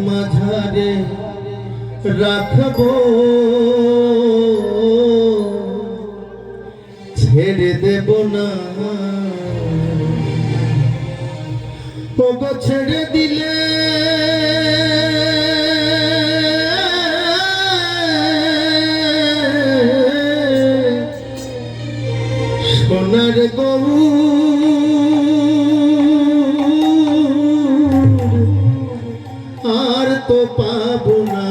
মাঝারে রাখবো, ছেড়ে দেব না। ওগো ছেড়ে দিলে সোনার গৌর আর তো পাবো না,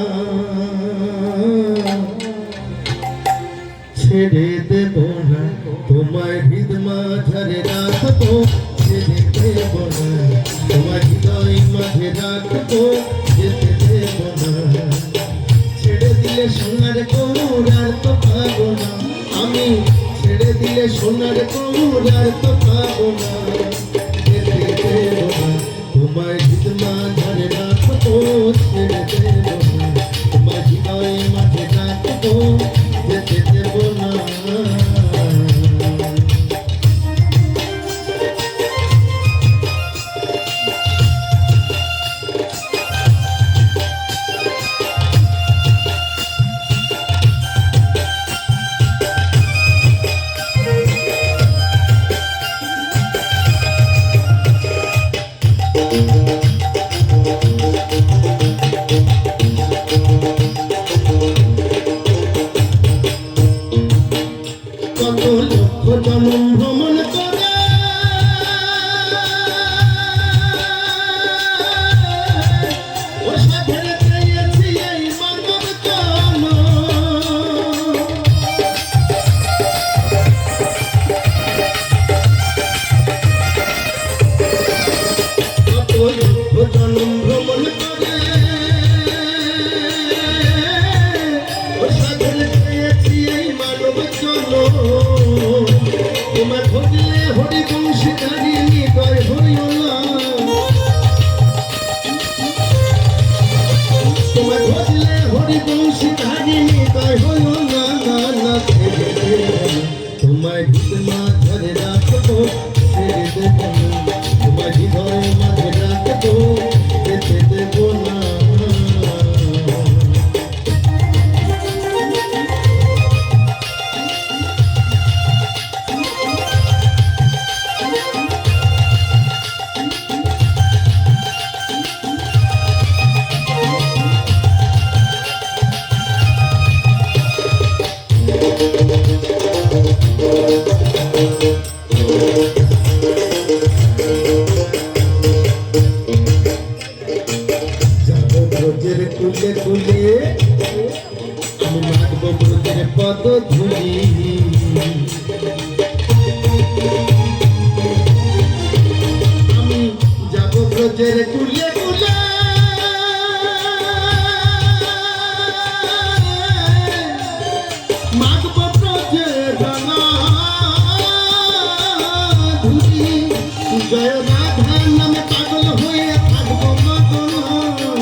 ছেড়ে দেব না। তোমায় হৃদ মাঝারে রাখবো, ছেড়ে দেব না। তোমার হৃদয় মাঝে রাখবো, যেতে দেব না। ছেড়ে দিলে সোনার গৌর আর তো পাবো না, আমি ছেড়ে দিলে সোনার গৌর আর তো পাবো না, যেতে দেব না। তোমায় হৃদ মাঝারে রাখবো, ছেড়ে দেব না। তোমার হৃদয় মাঝে রাখবো, যেতে দেব না। কত লক্ষ জনম ভ্রমণ করে ও সাধের পেয়েছি এই মানব জন্ম। কত লক্ষ জনম ভ্রমণ করে ও সাধের পেয়েছি এই মানব জন্ম। তোমার ভজলে হরি বংশী দাঁড়িয়ে নিদয় হইও না, তোমার ভজলে হরি বংশী দাঁড়িয়ে নিদয় হইও না, না না ছেড়ে দেব না। তোমার হৃদ মাঝারে রাখবো, ছেড়ে দেব না। তোমার হৃদয় মাঝে রাখবো, যেতে দেব না। ব্রজের কুলে কুলে আমি মাগবো ব্রজের পদ ধুলি। আমি যাব ব্রজের কুলে কুলে মাগবো ব্রজের রাঙা ধুলি। জয় রাধা নামে পাগল হয়ে থাকবো মগন,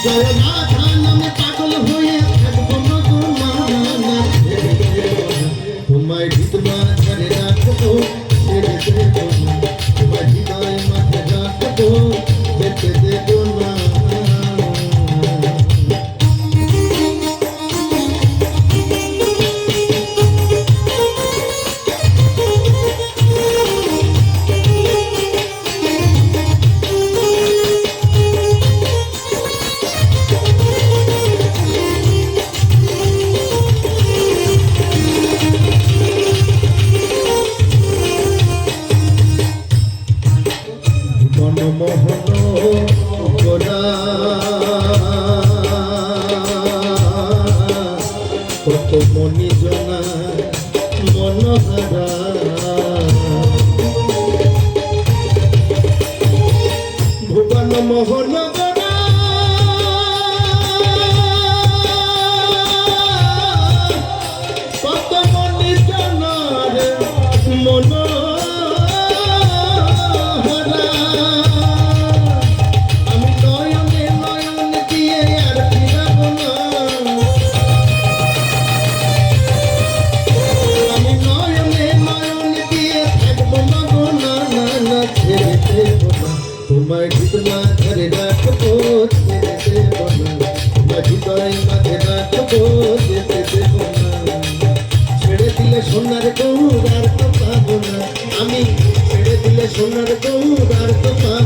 জয় রাধা নামে পাগল হয়ে থাকবো মগন। ছেড়ে দেব না, তোমায় হৃদ মাঝারে রাখবো, ছেড়ে দেব না। তোমার হৃদয় মাঝে রাখবো, যেতে দেব না। মনমোহন গোরা কত মনি জনা মনহারা। ভুবন মোহন গোরা কত মনি জনার মন। তোমায় হৃদ মাঝে রাখবো ছেড়ে দেব না, তোমায় হৃদয় মাঝে রাখবো যেতে দেব না। ছেড়ে দিলে সোনার গৌর আর তো পাবো না আমি, ছেড়ে দিলে সোনার গৌর আর তো পাবো